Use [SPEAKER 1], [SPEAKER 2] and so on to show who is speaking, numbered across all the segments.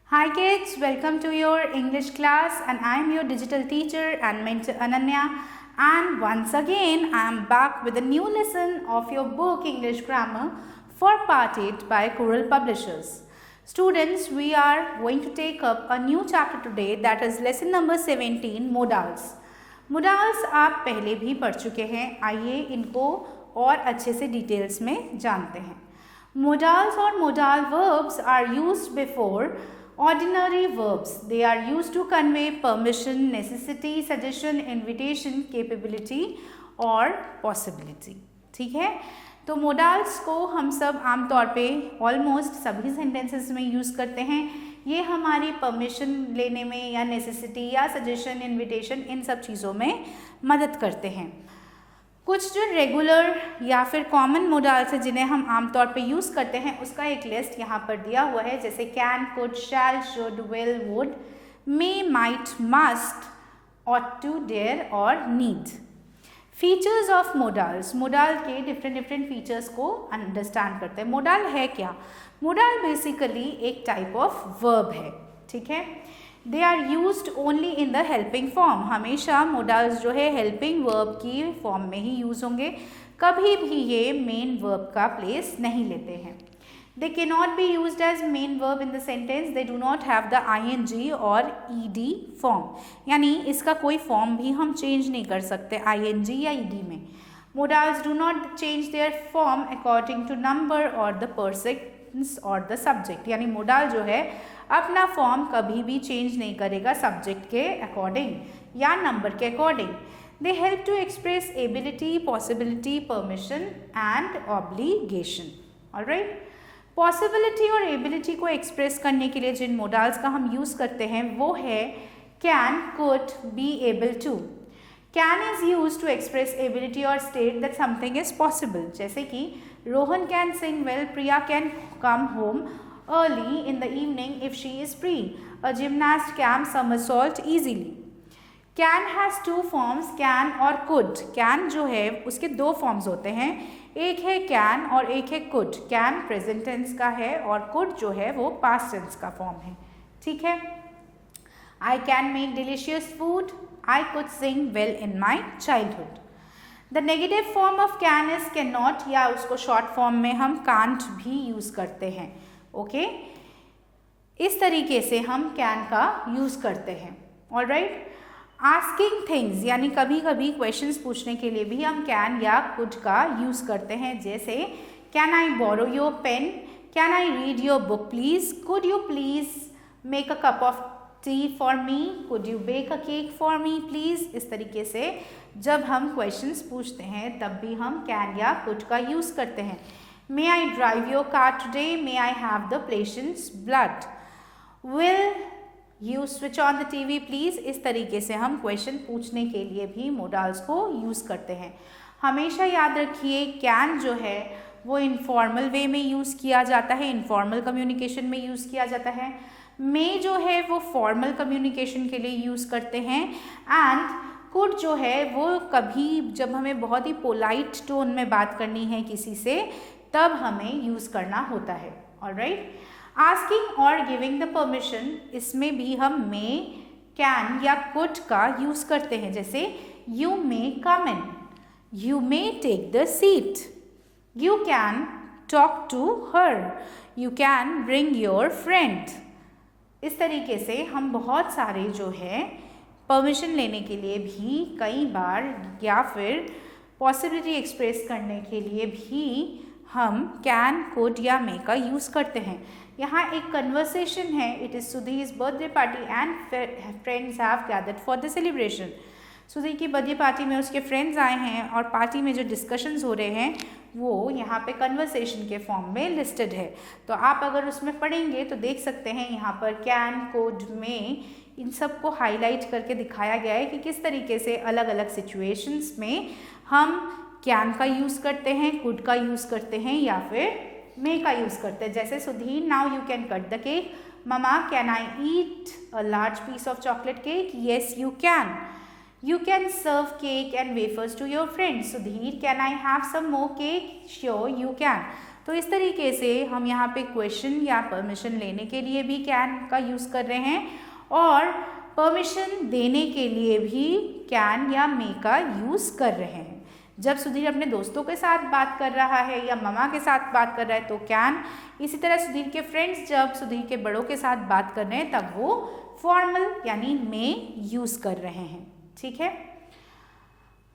[SPEAKER 1] Hi kids, welcome to your English class and I am your digital teacher and mentor Ananya, and once again I am back with a new lesson of your book English Grammar for Part 8 by Coral Publishers. Students, we are going to take up a new chapter today, that is lesson number 17, Modals. Modals आप पहले भी पढ़ चुके हैं, आइए इनको और अच्छे से डिटेल्स में जानते हैं. Modals or modal verbs are used before ordinary verbs. They are used to convey permission, necessity, suggestion, invitation, capability और possibility. ठीक है, तो modals को हम सब आमतौर पे ऑलमोस्ट सभी सेंटेंसेस में यूज़ करते हैं. ये हमारी परमिशन लेने में या नेसेसिटी या सजेशन, इन्विटेशन, इन सब चीज़ों में मदद करते हैं. कुछ जो रेगुलर या फिर कॉमन मोडाल्स हैं जिन्हें हम आमतौर पे यूज़ करते हैं, उसका एक लिस्ट यहाँ पर दिया हुआ है, जैसे can, could, shall, should, will, would, may, might, must, ought to, dare और need. Features of modals. Modal के डिफरेंट फीचर्स को अंडरस्टैंड करते हैं. मोडाल है क्या? मोडाल बेसिकली एक टाइप ऑफ वर्ब है. ठीक है, they are used only in the helping form. हमेशा मोडाल्स जो है हेल्पिंग वर्ब की फॉर्म में ही यूज होंगे, कभी भी ये मेन वर्ब का प्लेस नहीं लेते हैं. They can not be used as main verb in the sentence. They do not have the ING और ED फॉर्म, यानी इसका कोई फॉर्म भी हम चेंज नहीं कर सकते ING या ED में. Modals do not change their form according to number और द पर्सन और द सब्जेक्ट. यानी मोडाल जो है अपना फॉर्म कभी भी चेंज नहीं करेगा सब्जेक्ट के अकॉर्डिंग या नंबर के according. They help to express ability, possibility, permission and obligation. Alright, possibility और एबिलिटी को एक्सप्रेस करने के लिए जिन मोडाल्स का हम यूज़ करते हैं वो है can, could, be able to. Can is use to express ability और state that something is possible. जैसे कि Rohan can sing well, Priya can come home early in the evening if she is free. A gymnast can somersault easily. Can has two forms, can और could. Can जो है उसके दो forms होते हैं, एक है can और एक है could. Can प्रेजेंट टेंस का है और could जो है वो पास्ट टेंस का फॉर्म है. ठीक है, I can make delicious food. I could sing well in my childhood. The negative form of can is cannot, या उसको शॉर्ट फॉर्म में हम can't भी यूज़ करते हैं. ओके, इस तरीके से हम कैन का यूज़ करते हैं. ऑलराइट, आस्किंग थिंग्स, यानी कभी कभी क्वेश्चंस पूछने के लिए भी हम कैन या कुड का यूज़ करते हैं. जैसे can I borrow your pen, can I read your book please, could you please make a cup of tea for me, could you bake a cake for me please. इस तरीके से जब हम questions पूछते हैं तब भी हम कैन या कुड का यूज़ करते हैं. May I drive your car today? May I have the patient's blood? Will you switch on the TV please? इस तरीके से हम क्वेश्चन पूछने के लिए भी मोडाल्स को यूज़ करते हैं. हमेशा याद रखिए कैन जो है वो इनफॉर्मल वे में यूज़ किया जाता है, इनफॉर्मल कम्युनिकेशन में यूज़ किया जाता है. मे जो है वो फॉर्मल कम्युनिकेशन के लिए यूज़ करते हैं. एंड कुड जो है वो कभी जब हमें बहुत ही पोलाइट टोन में बात करनी है किसी से तब हमें यूज़ करना होता है. ऑलराइट, आस्किंग और गिविंग द परमिशन, इसमें भी हम मे, कैन या कुड का यूज़ करते हैं. जैसे you may come in, you may take the seat, you can talk to her, you can bring your friend. इस तरीके से हम बहुत सारे जो है परमिशन लेने के लिए भी कई बार या फिर पॉसिबिलिटी एक्सप्रेस करने के लिए भी हम कैन, कुड या मे का यूज़ करते हैं. यहाँ एक कन्वर्सेशन है. It is Sudhir's birthday party and friends have gathered for the celebration. Sudhir की बर्थडे पार्टी में उसके फ्रेंड्स आए हैं और पार्टी में जो डिस्कशंस हो रहे हैं वो यहाँ पे कन्वर्सेशन के फॉर्म में लिस्टेड है. तो आप अगर उसमें पढ़ेंगे तो देख सकते हैं यहाँ पर कैन, कुड, मे, इन सब को हाईलाइट करके दिखाया गया है कि किस तरीके से अलग अलग सिचुएशंस में हम कैन का यूज़ करते हैं, कुड का यूज़ करते हैं या फिर मे का यूज़ करते हैं. जैसे Sudhir, now you can cut the cake. Mama, can I eat a large piece of chocolate cake? Yes you can. You can serve cake and wafers to your friends. Sudhir, can I have some more cake? Sure you can. तो इस तरीके से हम यहाँ पे question या permission लेने के लिए भी कैन का यूज़ कर रहे हैं और परमिशन देने के लिए भी कैन या मे का यूज़ कर रहे हैं। जब सुधीर अपने दोस्तों के साथ बात कर रहा है या ममा के साथ बात कर रहा है तो कैन, इसी तरह सुधीर के फ्रेंड्स जब सुधीर के बड़ों के साथ बात कर रहे हैं तब वो फॉर्मल यानी मे यूज़ कर रहे हैं। ठीक है,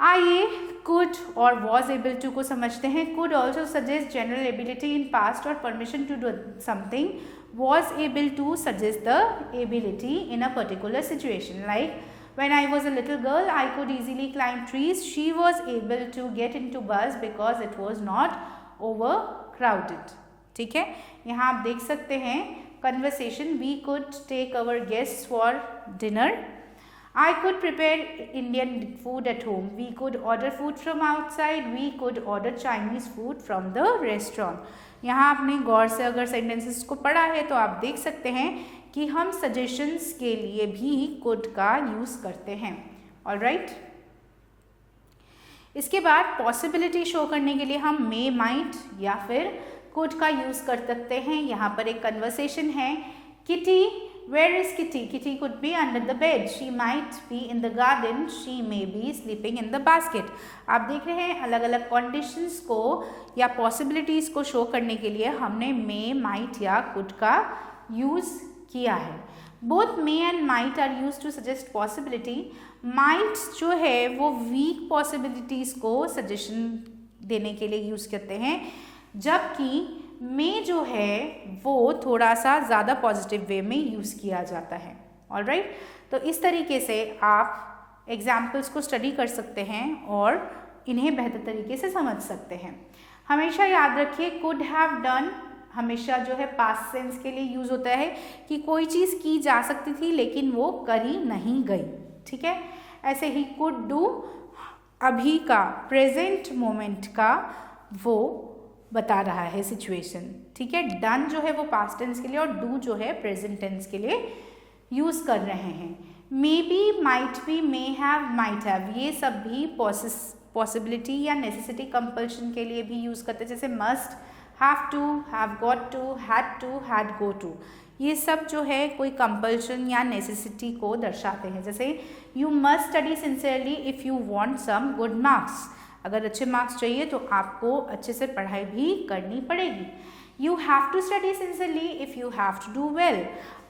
[SPEAKER 1] आइए कुड और वॉज एबल टू को समझते हैं। Could also suggest general ability in past और permission to do something. Was able to suggest the ability in a particular situation, like when I was a little girl I could easily climb trees. She was able to get into bus because it was not overcrowded. ठीक है, यहाँ आप देख सकते हैं conversation, we could take our guests for dinner. I could prepare Indian food at home. We could order food from outside. We could order Chinese food from the restaurant. यहाँ आपने गौर से अगर सेंटेंसेस को पढ़ा है तो आप देख सकते हैं कि हम सजेशंस के लिए भी कुड का यूज़ करते हैं। ऑलराइट, इसके बाद पॉसिबिलिटी शो करने के लिए हम मे, माइट या फिर कुड का यूज़ कर सकते हैं। यहाँ पर एक कन्वर्सेशन है, Kitty, where is Kitty? Kitty could be under the bed, she might be in the garden, she may be sleeping in the basket. आप देख रहे हैं अलग अलग कंडीशंस को या पॉसिबिलिटीज़ को शो करने के लिए हमने मे, माइट या कुड का यूज़ किया है। Both may and might are use to suggest possibility. Might जो है वो वीक पॉसिबिलिटीज़ को सजेशन देने के लिए यूज़ करते हैं, जबकि मे जो है वो थोड़ा सा ज़्यादा पॉजिटिव वे में यूज़ किया जाता है। ऑलराइट, तो इस तरीके से आप एग्जाम्पल्स को स्टडी कर सकते हैं और इन्हें बेहतर तरीके से समझ सकते हैं। हमेशा याद रखिए कुड हैव डन हमेशा जो है पास्ट सेंस के लिए यूज़ होता है कि कोई चीज़ की जा सकती थी लेकिन वो करी नहीं गई। ठीक है, ऐसे ही कुड डू अभी का प्रेजेंट मोमेंट का वो बता रहा है सिचुएशन। ठीक है, डन जो है वो पास्ट टेंस के लिए और डू जो है प्रेजेंट टेंस के लिए यूज़ कर रहे हैं। May be, might be, may have, might have, ये सब भी पॉसिबिलिटी या नेसेसिटी कंपल्शन के लिए भी यूज़ करते हैं, जैसे must, have to, have got to, had go to, ये सब जो है कोई कंपल्शन या नेसेसिटी को दर्शाते हैं। जैसे you must study sincerely if you want some good marks, अगर अच्छे मार्क्स चाहिए तो आपको अच्छे से पढ़ाई भी करनी पड़ेगी। You have to study sincerely if you have to do well,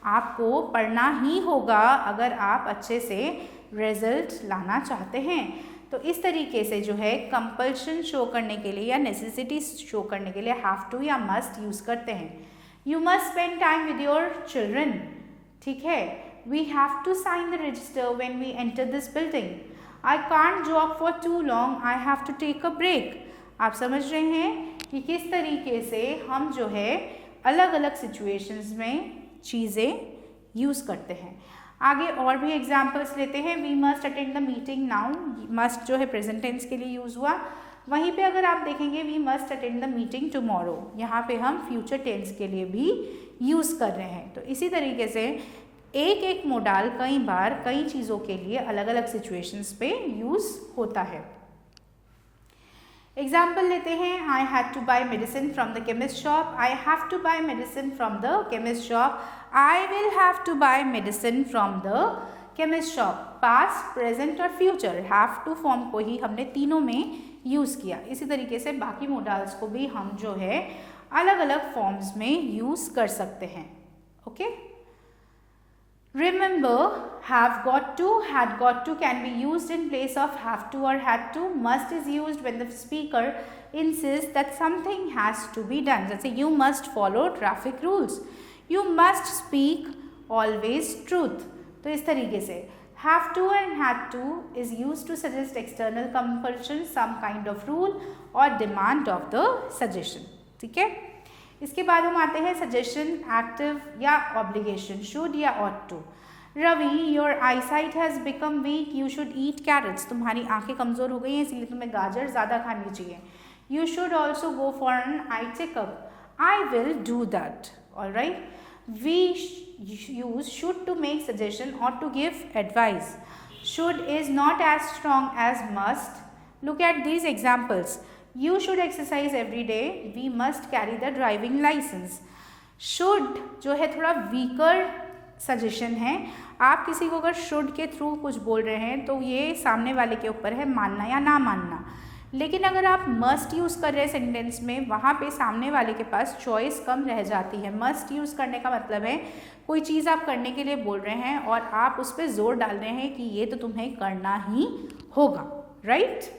[SPEAKER 1] आपको पढ़ना ही होगा अगर आप अच्छे से रिजल्ट लाना चाहते हैं। तो इस तरीके से जो है कंपल्शन शो करने के लिए या नेसेसिटी शो करने के लिए हैव टू या मस्ट यूज़ करते हैं। You must spend time with your children. ठीक है, we have to sign the register when we enter this building. I can't job for too long, I have to take a break. आप समझ रहे हैं कि किस तरीके से हम जो है अलग अलग सिचुएशंस में चीज़ें यूज़ करते हैं। आगे और भी एग्जाम्पल्स लेते हैं। We must attend the meeting now, must जो है प्रेजेंट टेंस के लिए यूज़ हुआ। वहीं पे अगर आप देखेंगे we must attend the meeting tomorrow, यहाँ पे हम फ्यूचर टेंस के लिए भी यूज़ कर रहे हैं। तो इसी तरीके से एक एक मोडाल कई बार कई चीज़ों के लिए अलग अलग सिचुएशंस पे यूज़ होता है। एग्जाम्पल लेते हैं। I had to buy medicine from the chemist shop, I have to buy medicine from the chemist shop, I will have to buy medicine from the chemist shop. Past, present और future have to form को ही हमने तीनों में use किया। इसी तरीके से बाकी मोडाल्स को भी हम जो है अलग अलग फॉर्म्स में यूज़ कर सकते हैं। Okay, remember, have got to, had got to can be used in place of have to or had to. Must is used when the speaker insists that something has to be done. जैसे you must follow traffic rules, you must speak always truth. तो इस तरीके से have to and had to is used to suggest external compulsion, some kind of rule or demand of the suggestion. ठीक है, इसके बाद हम आते हैं सजेशन, एक्टिव या ऑब्लिगेशन, शुड या ought to. Ravi, your eyesight has become weak, you should eat carrots. तुम्हारी आंखें कमज़ोर हो गई हैं इसलिए तुम्हें गाजर ज़्यादा खानी चाहिए। You should also go for an eye checkup, I will do that. Alright, we use should to make suggestion और to give advice. Should is not as strong as must. Look at these examples. You should exercise every day. We must carry the driving license. Should जो है थोड़ा weaker suggestion है. आप किसी को अगर should के थ्रू कुछ बोल रहे हैं तो ये सामने वाले के ऊपर है मानना या ना मानना. लेकिन अगर आप मस्ट यूज़ कर रहे हैं सेंटेंस में, वहाँ पे सामने वाले के पास चॉइस कम रह जाती है. मस्ट यूज़ करने का मतलब है कोई चीज़ आप करने के लिए बोल रहे हैं और आप उस पर जोर डाल रहे हैं कि ये तो तुम्हें करना ही होगा. Right.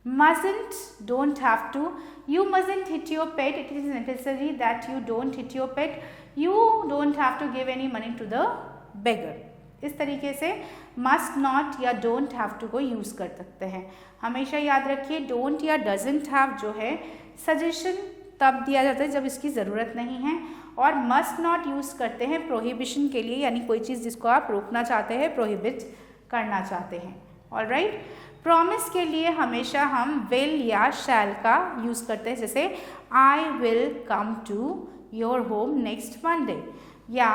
[SPEAKER 1] Mustn't, don't have to. You mustn't hit your pet. It is necessary that you don't hit your pet. You don't have to give any money to the beggar. इस तरीके से must not या don't have to को use कर सकते हैं. हमेशा याद रखिए don't या doesn't have जो है सजेशन तब दिया जाता है जब इसकी ज़रूरत नहीं है, और must not यूज़ करते हैं प्रोहिबिशन के लिए, यानी कोई चीज़ जिसको आप रोकना चाहते हैं, प्रोहिबिट करना चाहते हैं. ऑलराइट. प्रॉमिस के लिए हमेशा हम विल या शैल का यूज़ करते हैं, जैसे I will come to your home next Monday, या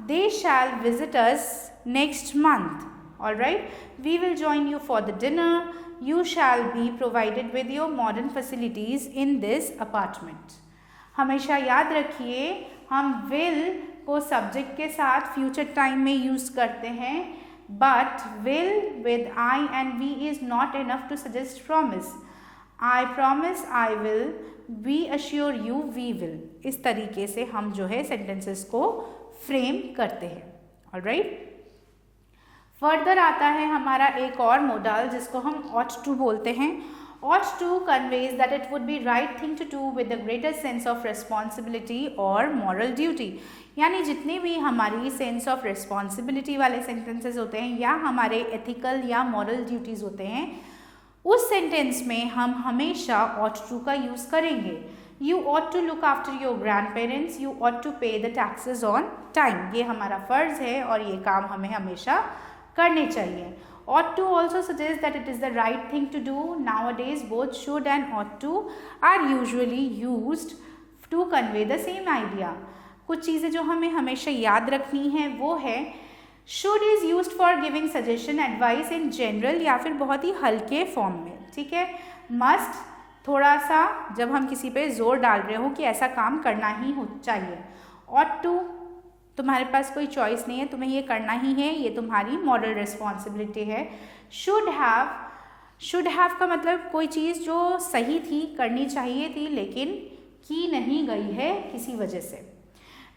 [SPEAKER 1] they shall visit us next month. Alright. We will join you for the dinner. You shall be provided with your modern facilities in this apartment. हमेशा याद रखिए हम will को subject के साथ future time में use करते हैं, but will with I and we is not enough to suggest promise. I promise I will, we assure you we will. इस तरीके से हम जो है sentences को फ्रेम करते हैं. Alright. फर्दर आता है हमारा एक और मोडाल जिसको हम ought to बोलते हैं. Ought to conveys that it would be right thing to do with the greater sense of responsibility or moral duty. यानी जितने भी हमारी सेंस ऑफ रिस्पॉन्सिबिलिटी वाले सेंटेंसेस होते हैं या हमारे एथिकल या मॉरल ड्यूटीज़ होते हैं, उस सेंटेंस में हम हमेशा ought to का यूज़ करेंगे. You ought to look after your grandparents. You ought to pay the taxes on time. ये हमारा फ़र्ज़ है और ये काम हमें हमेशा करने चाहिए. Ought to also suggests that it is the right thing to do. Nowadays, both should and ought to are usually used to convey the same idea. कुछ चीज़ें जो हमें हमेशा याद रखनी है वो है should is used for giving suggestion, advice in general या फिर बहुत ही हल्के फॉर्म में. ठीक है. must थोड़ा सा जब हम किसी पे जोर डाल रहे हो कि ऐसा काम करना ही हो चाहिए. ought to तुम्हारे पास कोई चॉइस नहीं है, तुम्हें ये करना ही है, ये तुम्हारी मॉरल रिस्पॉन्सिबिलिटी है. शुड हैव का मतलब कोई चीज़ जो सही थी, करनी चाहिए थी, लेकिन की नहीं गई है किसी वजह से.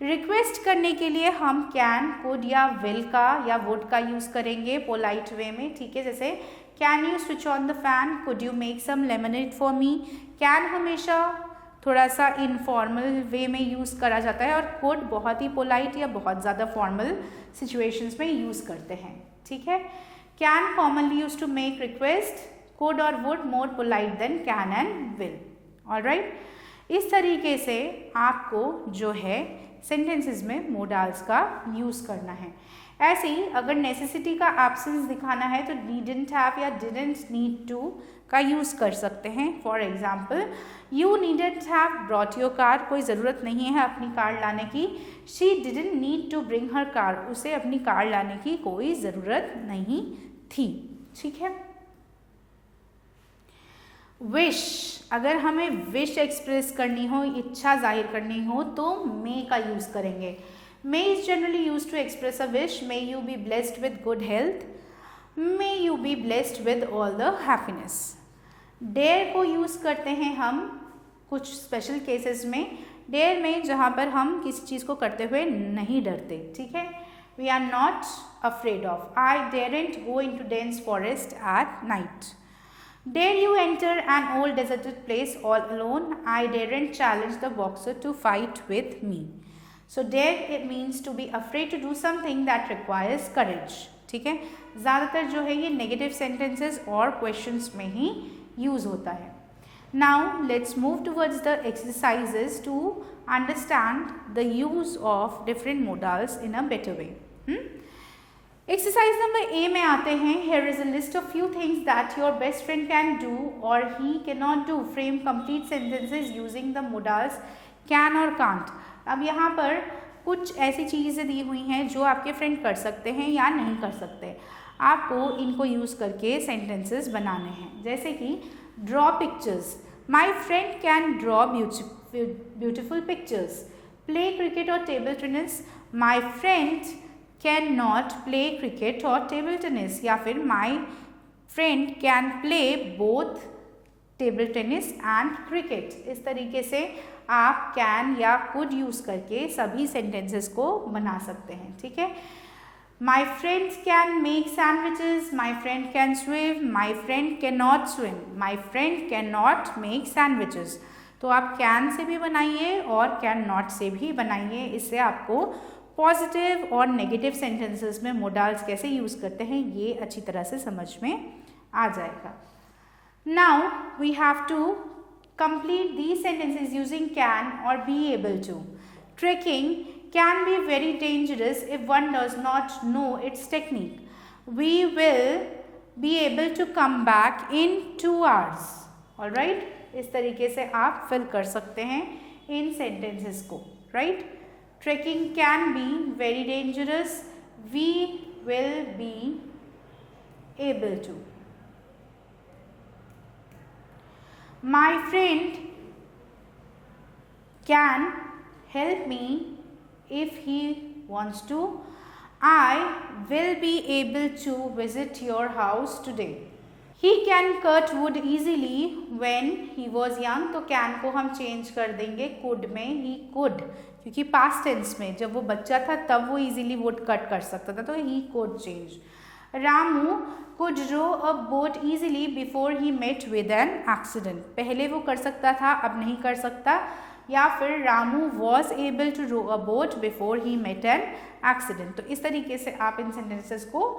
[SPEAKER 1] रिक्वेस्ट करने के लिए हम कैन, कुड या विल का या वुड का यूज़ करेंगे पोलाइट वे में. ठीक है. जैसे can you switch on the fan, could you make some lemonade for me. Can हमेशा थोड़ा सा इनफॉर्मल वे में यूज़ करा जाता है और कुड बहुत ही पोलाइट या बहुत ज़्यादा फॉर्मल सिचुएशंस में यूज़ करते हैं. ठीक है. Can commonly use to make request, could और would more polite than can and will. Alright. इस तरीके से आपको जो है सेंटेंसेस में मोडाल्स का यूज़ करना है. ऐसे ही अगर नेसेसिटी का एब्सेंस दिखाना है तो नीडेंट हैव या डिडंट नीड टू का यूज़ कर सकते हैं. For example, you needn't have brought your car. कोई ज़रूरत नहीं है अपनी कार लाने की. She didn't need to bring her car. उसे अपनी कार लाने की कोई ज़रूरत नहीं थी. ठीक है. विश, अगर हमें विश एक्सप्रेस करनी हो, इच्छा जाहिर करनी हो, तो मे का यूज़ करेंगे. May is generally use to express a wish. May you be blessed with good health. May you be blessed with all the happiness. Dare को यूज़ करते हैं हम कुछ स्पेशल केसेस में. डेयर में जहाँ पर हम किसी चीज़ को करते हुए नहीं डरते. ठीक है. We are not afraid of. I daren't go into dense forest at night. Dare you enter an old deserted place all alone? I daren't challenge the boxer to fight with me. So dare it means to be afraid to do something that requires courage. ठीक है. ज़्यादातर जो है ये negative sentences और questions में ही use होता है. Now let's move towards the exercises to understand the use of different modals in a better way. Exercise number A में आते हैं. Here is a list of few things that your best friend can do और he can not do. Frame complete sentences using the modals can और can't. अब यहाँ पर कुछ ऐसी चीज़ें दी हुई हैं जो आपके फ्रेंड कर सकते हैं या नहीं कर सकते. आपको इनको यूज़ करके सेंटेंसेस बनाने हैं। जैसे कि draw pictures, my friend can draw beautiful pictures. Play cricket और table tennis, my friend can not play cricket और टेबल टेनिस। या फिर my friend can play both table tennis and cricket. इस तरीके से आप कैन या कुड यूज़ करके सभी सेंटेंसेस को बना सकते हैं, ठीक है। My friends can make sandwiches, my friend can swim, my friend can not swim, my friend can not make sandwiches. तो आप कैन से भी बनाइए और कैन नॉट से भी बनाइए। इससे आपको पॉजिटिव और नेगेटिव सेंटेंसेस में मोडाल्स कैसे यूज़ करते हैं ये अच्छी तरह से समझ में आ जाएगा। Now we have to complete these sentences using can or be able to. Trekking can be very dangerous if one does not know its technique. We will be able to come back in 2 hours. All right? इस तरीके से आप fill कर सकते हैं इन sentences को, right? Trekking can be very dangerous. We will be able to. My friend can help me if he wants to. I will be able to visit your house today. He can cut wood easily when he was young. तो can को हम change कर देंगे could में, he could, क्योंकि past tense में जब वो बच्चा था तब वो easily wood cut कर सकता था, तो he could change. Ramu could row a boat easily before he met with an accident. पहले वो कर सकता था, अब नहीं कर सकता। या फिर Ramu was able to row a boat before he met an accident. तो इस तरीके से आप इन सेंटेंसेस को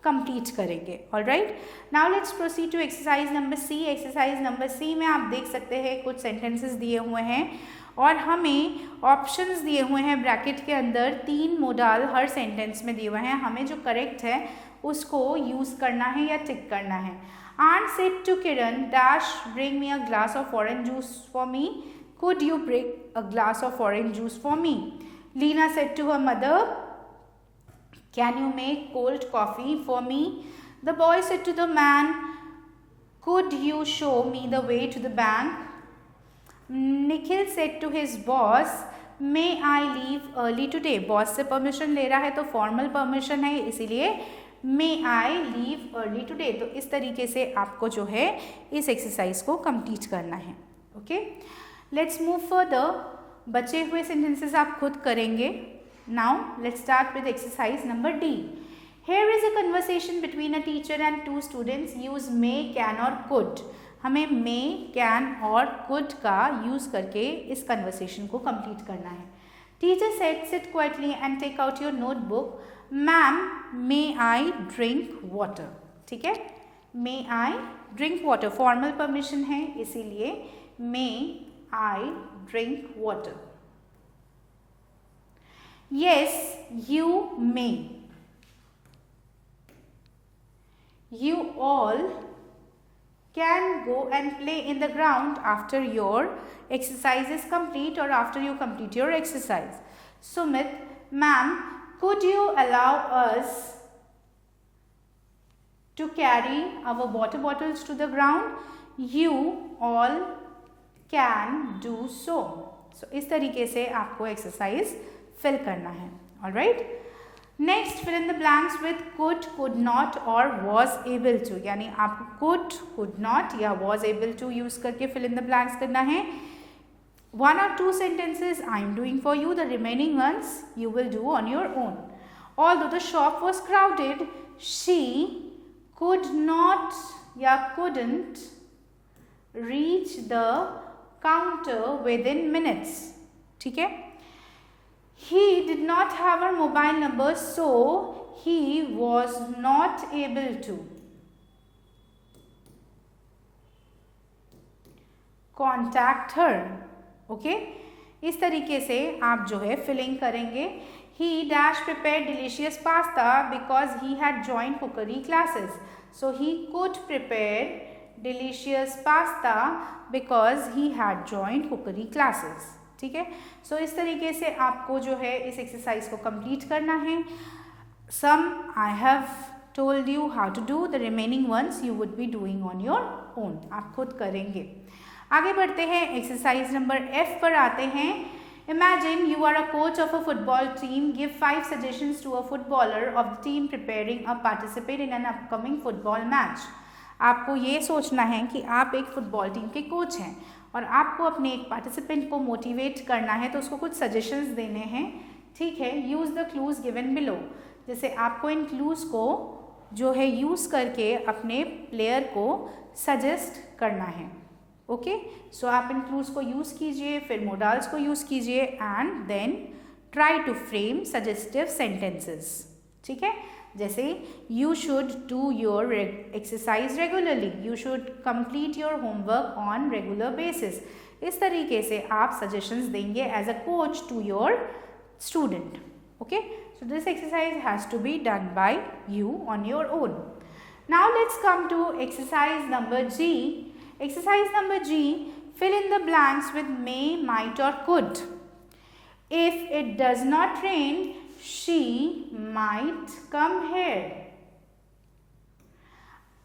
[SPEAKER 1] कंप्लीट करेंगे। Alright, now let's proceed to exercise number C. Exercise number C में आप देख सकते हैं कुछ सेंटेंसेस दिए हुए हैं और हमें ऑप्शंस दिए हुए हैं ब्रैकेट के अंदर। 3 मोडाल हर सेंटेंस में दिए हुए हैं, हमें जो करेक्ट है उसको यूज़ करना है या टिक करना है। Aunt said to Kiran, dash, bring me a glass of orange juice for me. Could you bring a glass of orange juice for me? Leena said to her mother, can you make cold coffee for me? The boy said to the man, could you show me the way to the bank? Nikhil said to his boss, may I leave early today? Boss से permission ले रहा है तो formal permission है, इसीलिए may I leave early today. तो इस तरीके से आपको जो है इस एक्सरसाइज को कंप्लीट करना है। Okay, let's move further. बचे हुए सेंटेंसेस आप खुद करेंगे। Now let's start with exercise number D. Here is a conversation between a teacher and 2 students. Use may, can और कुड। हमें मे, कैन और कुड का यूज करके इस कन्वर्सेशन को कंप्लीट करना है। Teacher said, sit quietly and take out your notebook. Ma'am, may I drink water. ठीक है, may I drink water formal permission है, इसीलिए may I drink water. Yes, you may. You all can go and play in the ground after your exercise is complete or after you complete your exercise. Sumit, ma'am, could you allow us to carry our water bottles to the ground? You all can do so. So इस तरीके से आपको exercise fill करना है. All right? Next, fill in the blanks with could, could not और was able to. यानी आपको could, could not या वॉज एबल टू यूज करके फिल इन द ब्लैंक्स करना है। 1 or 2 sentences I am doing for you, the remaining ones you will do on your own. Although the shop was crowded, she could not या couldn't reach the counter within minutes. ठीक है, he did not have her mobile number, so he was not able to contact her. Okay? इस तरीके से आप जो है filling करेंगे। He dash prepared delicious pasta because he had joined cookery classes. So he could prepare delicious pasta because he had joined cookery classes. ठीक है, सो इस तरीके से आपको जो है इस एक्सरसाइज को कंप्लीट करना है। Some I have told you how to do. The remaining ones you would be doing on your own. आप खुद करेंगे. आगे बढ़ते हैं. एक्सरसाइज नंबर F पर आते हैं. Imagine you are a coach of a football team. Give 5 suggestions to a footballer of the team preparing to participate in an upcoming football match. आपको ये सोचना है कि आप एक फुटबॉल टीम के कोच हैं और आपको अपने एक पार्टिसिपेंट को मोटिवेट करना है, तो उसको कुछ सजेशंस देने हैं. ठीक है. Use the clues given below. जैसे आपको इन क्लूज़ को जो है यूज़ करके अपने प्लेयर को सजेस्ट करना है. ओके. सो आप इन क्लूज़ को यूज़ कीजिए, फिर मोडाल्स को यूज़ कीजिए and then try to frame suggestive sentences. ठीक है. जैसे you should do your exercise regularly, you should complete your homework on regular basis. इस तरीके से आप सजेशंस देंगे as a coach to your student. Okay. So this exercise has to be done by you on your own. Now let's come to exercise number G. Exercise number G, fill in the blanks with may, might or could. If it does not rain, she might come here.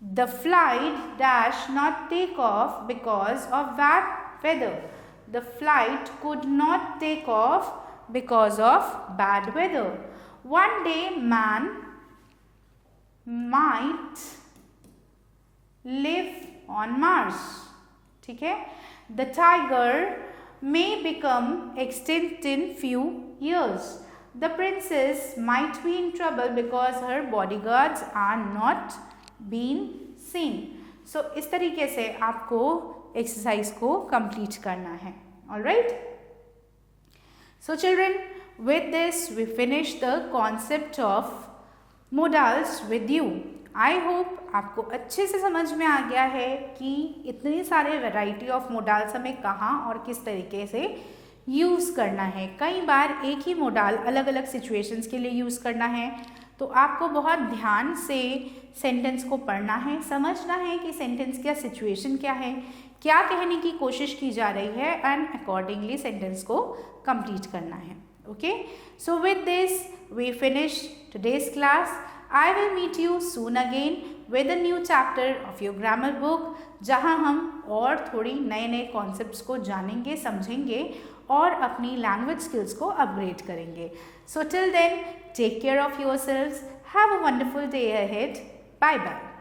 [SPEAKER 1] The flight dash not take off because of bad weather. The flight could not take off because of bad weather. One day man might live on Mars. ठीक है. The tiger may become extinct in few years. The princess might be in trouble because her bodyguards are not being seen. So इस तरीके से आपको exercise को complete करना है. Alright. So children, with this we finish the concept of modals with you. I hope आपको अच्छे से समझ में आ गया है कि इतनी सारे वैरायटी ऑफ मोडाल्स हमें कहाँ और किस तरीके से यूज़ करना है. कई बार एक ही मोडाल अलग अलग सिचुएशंस के लिए यूज़ करना है, तो आपको बहुत ध्यान से सेंटेंस को पढ़ना है, समझना है कि सेंटेंस का सिचुएशन क्या है, क्या कहने की कोशिश की जा रही है, एंड अकॉर्डिंगली सेंटेंस को कंप्लीट करना है. Okay. So with this we finish today's class. I will meet you soon again with a new chapter of your grammar book, जहाँ हम और थोड़ी नए नए कॉन्सेप्ट्स को जानेंगे, समझेंगे और अपनी लैंग्वेज स्किल्स को अपग्रेड करेंगे. So till then, take care of yourselves. Have a wonderful day ahead. Bye bye.